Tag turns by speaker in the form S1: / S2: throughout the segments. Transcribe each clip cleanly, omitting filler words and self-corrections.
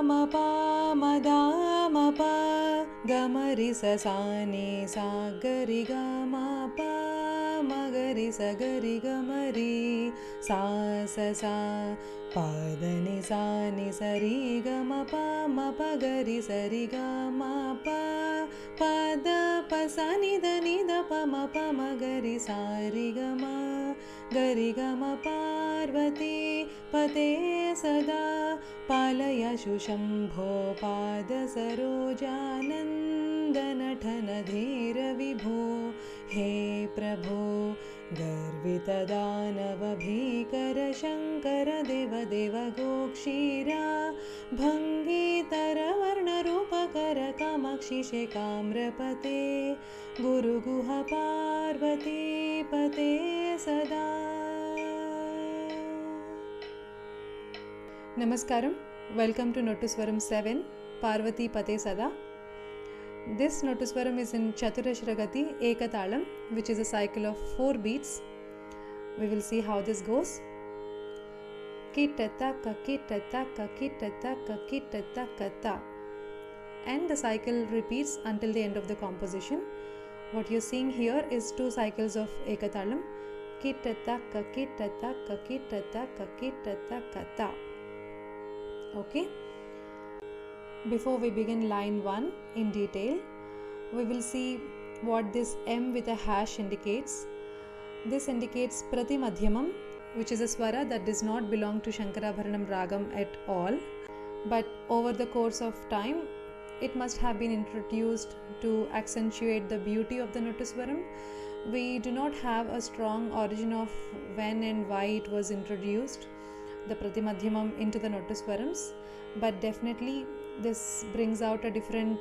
S1: ma pa ma da ma pa ga ma ri sa sa ni sa ga ri ga ma pa ma ga ri sa ga ri sa sa sa pa da ni sa ri ga ma pa ga ri sa ri ga ma pa da pa sa ni da pa ma ga ri sa ri ga ma pArvatI patE sadA pAlayASu SambhO पाद सरोजानन्दनठन धीर विभो हे प्रभो गर्वित दानव भीकर शङ्कर देव देव गोक्षीरा भङ्गीतर वर्णरूपकर कामाक्षि शेकाम्रपते गुरुगुह पार्वती पते सदा. Namaskaram. Welcome to Nottuswaram 7, pArvatI patE sadA. This Nottuswaram is in Chaturashragati tAlam, which is a cycle of 4 beats. We will see how this goes. Kittataka kittataka kittataka kittataka ta. And the cycle repeats until the end of the composition. What you are seeing here is 2 cycles of tAlam. Kittataka kittataka kittataka kittataka ta. Okay. Before we begin line 1 in detail, we will see what this M with a hash indicates. This indicates prati madhyamam, which is a swara that does not belong to Shankarabharanam ragam at all, but over the course of time it must have been introduced to accentuate the beauty of the Nottuswaram. We do not have a strong origin of when and why it was introduced, the prati madhyamam, into the Nottuswarams, but definitely this brings out a different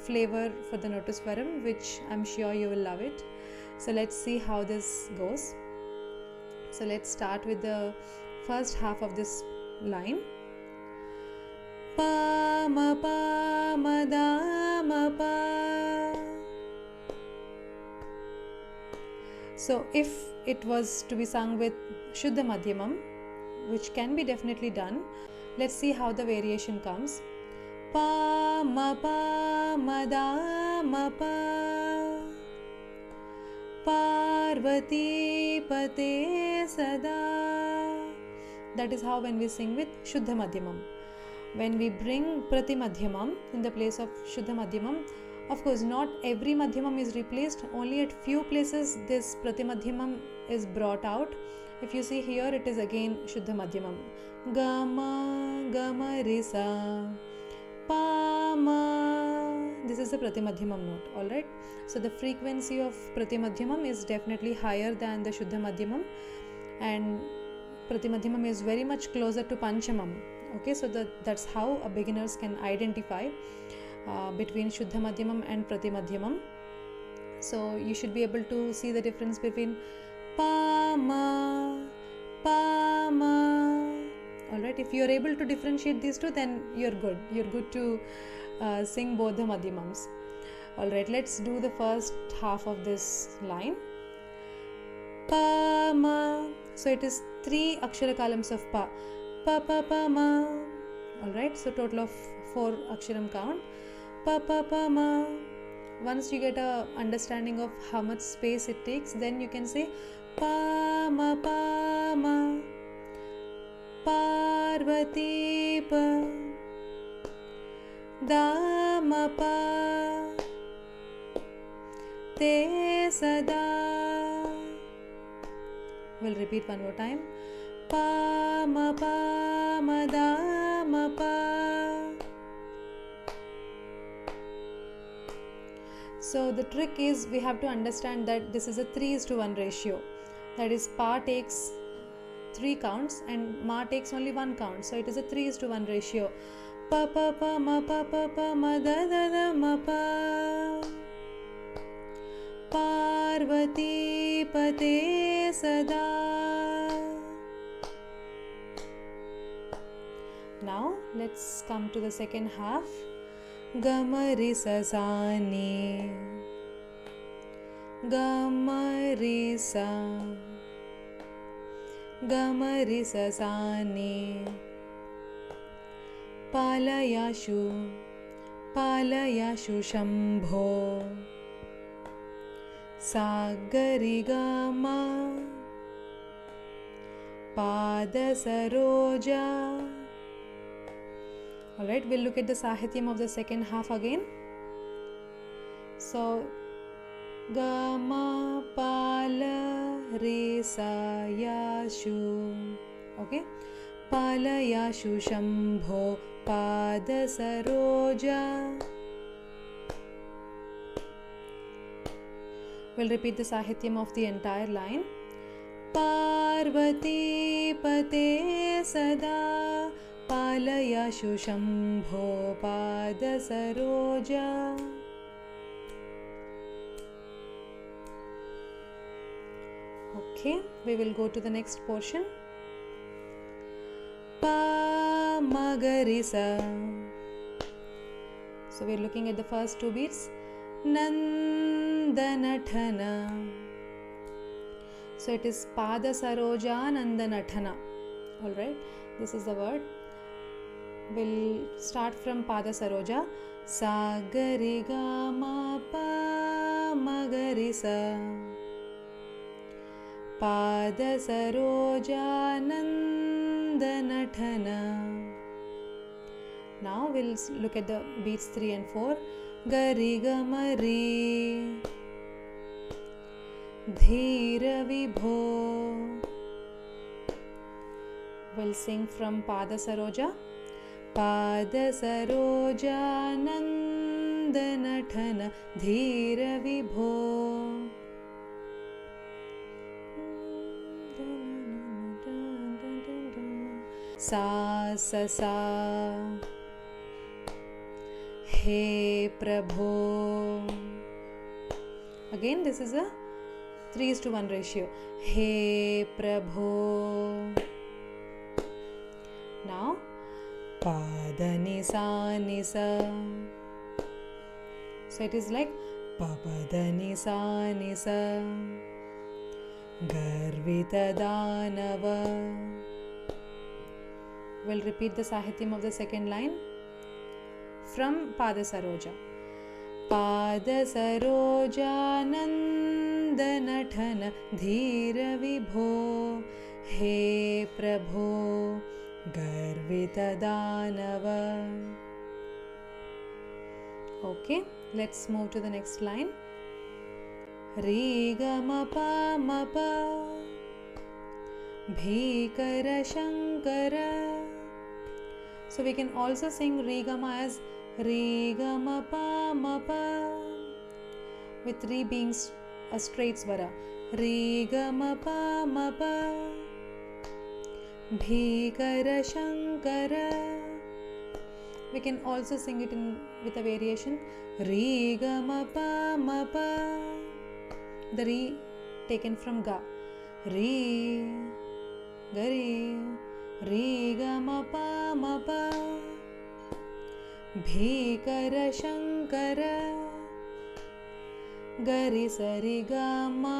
S1: flavor for the Nottuswaram, which I'm sure you will love it. So let's see how this goes. So let's start with the first half of this line. Pa ma da ma pa. So if it was to be sung with Shuddha Madhyamam, which can be definitely done, let's see how the variation comes. Pa ma da ma pa pArvatI patE sadA. That is how when we sing with Shuddha Madhyamam. When we bring prati madhyamam in the place of Shuddha Madhyamam, of course not every madhyamam is replaced, only at few places this prati madhyamam is brought out. If you see here, it is again Shuddha Madhyamam. Gama risa pa ma. This is the prati madhyamam note. Alright. So the frequency of prati madhyamam is definitely higher than the Shuddha Madhyamam, and prati madhyamam is very much closer to panchamam. Okay, so that's how beginners can identify between Shuddha Madhyamam and prati madhyamam. So you should be able to see the difference between pa ma. Alright, if you are able to differentiate these two, then you're good. You're good to sing both the madhyamams. Alright, let's do the first half of this line. Pa ma. So it is 3 akshara columns of pa. Pa ma. Alright, so total of 4 aksharam count. Pa ma. Once you get a understanding of how much space it takes, then you can say pa ma pArvatI pa da ma pa te sadA. We'll repeat one more time. Pa ma da ma pa. So the trick is we have to understand that this is a 3:1 ratio. That is, pa takes 3 counts and ma takes only 1 count. So it is a 3:1 ratio. Pa ma da ma pa. pArvatI patE sadA. Now let's come to the second half. Gama ri sa sa ni. Gama ri sa. Gama ri sa sa ni. pAlayASu, pAlayASu SambhO, sagarigama, padasaroja. Alright, we'll look at the sahityam of the second half again. So, Gama pala re sa yashu. Okay, pAlayASu SambhO padasaroja. We'll repeat the sahityam of the entire line. pArvatI patE sadA, pAlayASu SambhO padasaroja. Okay, we will go to the next portion. Pa magarisa. So we are looking at the first two beats. Nandanathana. So it is Pada Saroja Nandanathana. Alright, this is the word. We'll start from Pada Saroja. Sagarigama pa magarisa. Pada Saroja Nandanathana. Now we'll look at the beats 3 and 4. Garigamari, Dhira Vibho. We'll sing from Pada Saroja. Pada Saroja Nandanathana, Dhira Vibho. Sa sa sa, He Prabho. Again, this is a 3:1 ratio. He Prabho. Now, Pada Nisa Nisa. So it is like Pada Nisa Nisa. Garvita Danava. We'll repeat the sahityam of the second line from Pada Saroja. Pada Saroja Nandanathana, Dhira Vibho. He Prabho, Garvita Danava. Okay, let's move to the next line. Rigama pa mapa, Bhikara Shankara. So we can also sing Rigama as Rigama pa mapa, with 3 being a straight swara. Rigama pa mapa, Bhikara Shankara. We can also sing it with a variation. Rigama pa mapa. The Re taken from Ga. Re, Gari, Rigama pa mapa, Bhikara Shankara, Gari Sarigama,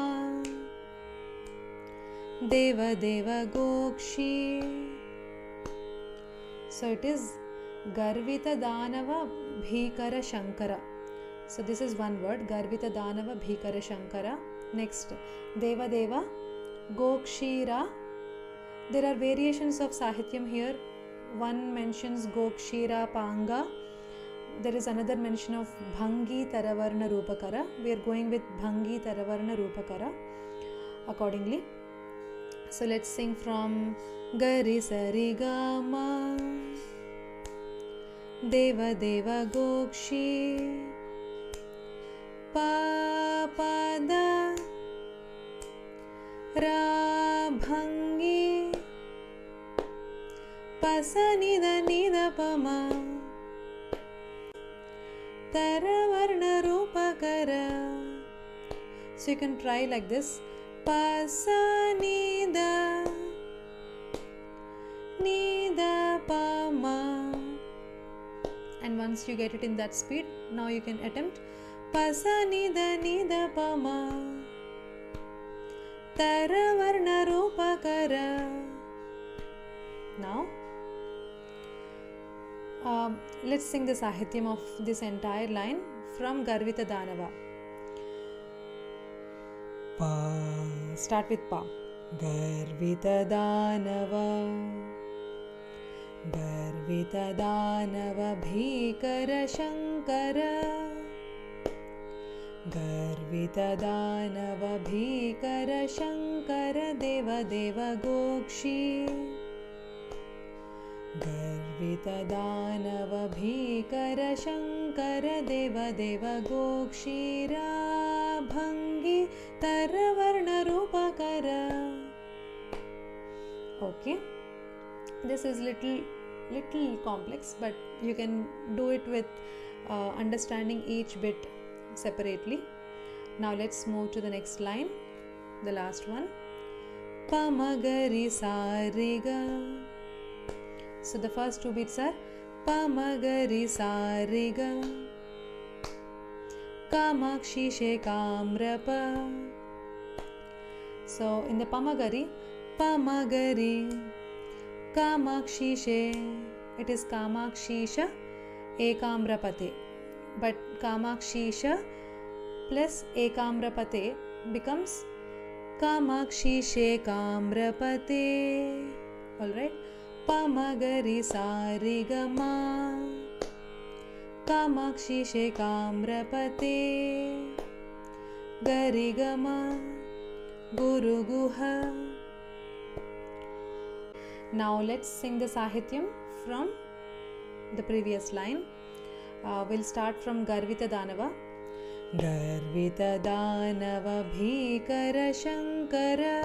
S1: Deva Deva Gokshi. So it is Garvita Danava Bhikara Shankara. So this is one word, Garvita Danava Bhikara Shankara. Next, Deva Deva Gokshira. There are variations of Sahityam here. One mentions Gokshira Panga. There is another mention of Bhangi Taravarna Rupakara. We are going with Bhangi Taravarna Rupakara accordingly. So let's sing from Gari Sarigama, Deva Deva Gokshi, Pa Pada Ra Bhangi, Pasa Nida Nida Pama, Taravarna Rupakara. So you can try like this. Pasa Nida Nida Pama. And once you get it in that speed, now you can attempt Pasa Nida Nida Pama, Taravarna Rupakara. Now Let's sing the Sahityam of this entire line from Garvita Danava. Pa. Start with Pa. Garvita Danava, Garvita Danava Bhikara Shankara, Garvita Danava Bhikara Shankara Deva Deva Gokshi, Garvita Danava Bhikara Shankara Deva Deva Gokshira Bhangi Taravarna Rupakara. Okay, this is little complex, but you can do it with understanding each bit separately. Now let's move to the next line, the last one. Pamagari Sariga. So the first two beats are Pamagari Sariga, Kamakshi Shekamrapa. So in the Pamagari, Kamakshi She, it is Kamakshisha Ekamrapate, but Kamakshisha plus Ekamrapate becomes Kamakshi Shekamrapate. Alright, Pamagari Sarigama, Kamakshi Shekamrapate, Garigama Guru Guha. Now let's sing the Sahityam from the previous line. We'll start from Garvita Danava. Garvita Danava Bhikara Shankara,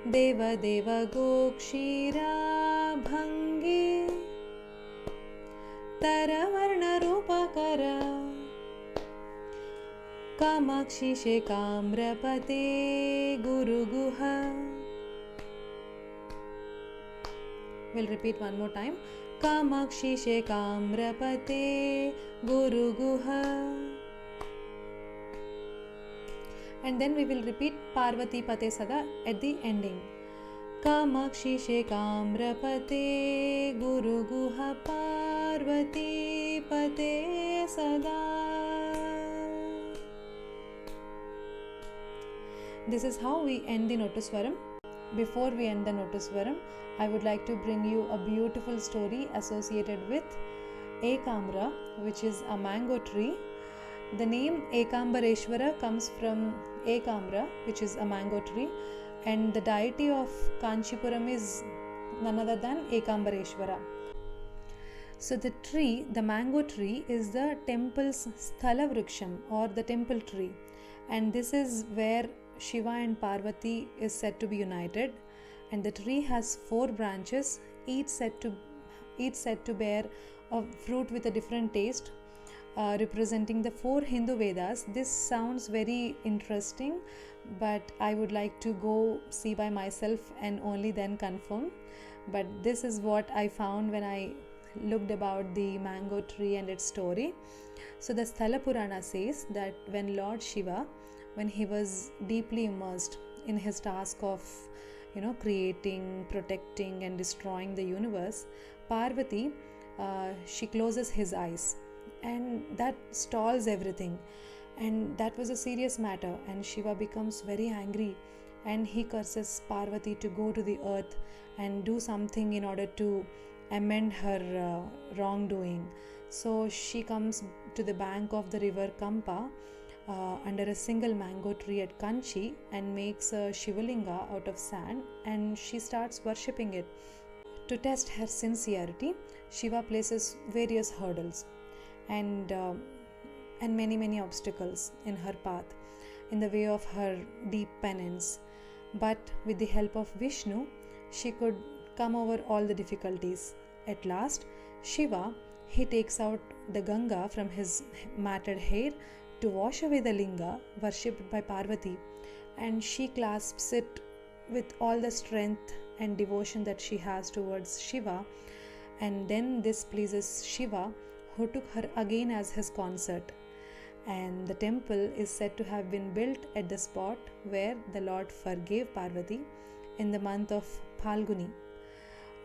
S1: Deva Deva Gokshira Bhangi Taravarna Rupakara, Kamakshi Shekamrapate Guru Guha. We'll repeat one more time. Kamakshi Shekamrapate Guru Guha. And then we will repeat pArvatI patE sadA at the ending. Kamakshi Shekamrapate Guru Guha pArvatI patE sadA. This is how we end the Nottuswaram. Before we end the Nottuswaram, I would like to bring you a beautiful story associated with Ekamra, which is a mango tree. The name Ekambareshwara comes from Ekamra, which is a mango tree, and the deity of Kanchipuram is none other than Ekambareshwara. So the tree, the mango tree, is the temple's Sthala Vriksham or the temple tree, and this is where Shiva and Parvati is said to be united, and the tree has 4 branches, each said to bear a fruit with a different taste, representing the 4 Hindu Vedas. This sounds very interesting, but I would like to go see by myself and only then confirm. But this is what I found when I looked about the mango tree and its story. So the Sthala Purana says that when Lord Shiva, when he was deeply immersed in his task of creating, protecting and destroying the universe, Parvati, she closes his eyes, and that stalls everything, and that was a serious matter, and Shiva becomes very angry and he curses Parvati to go to the earth and do something in order to amend her wrongdoing. So she comes to the bank of the river Kampa under a single mango tree at Kanchi and makes a Shivalinga out of sand, and she starts worshipping it. To test her sincerity, Shiva places various hurdles and many obstacles in her path in the way of her deep penance. But with the help of Vishnu, she could come over all the difficulties. At last, Shiva, he takes out the Ganga from his matted hair to wash away the linga worshipped by Parvati, and she clasps it with all the strength and devotion that she has towards Shiva, and then this pleases Shiva, who took her again as his consort, and the temple is said to have been built at the spot where the Lord forgave Parvati in the month of Phalguni.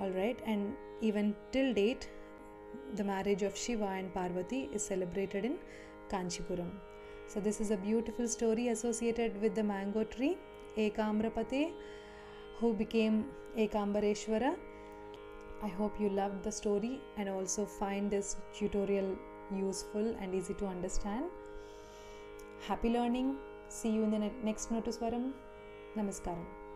S1: Alright, and even till date the marriage of Shiva and Parvati is celebrated in Kanchipuram. So this is a beautiful story associated with the mango tree, patE, who became Ekambareshwara. I hope you loved the story and also find this tutorial useful and easy to understand. Happy learning. See you in the next Nottuswaram. Namaskaram.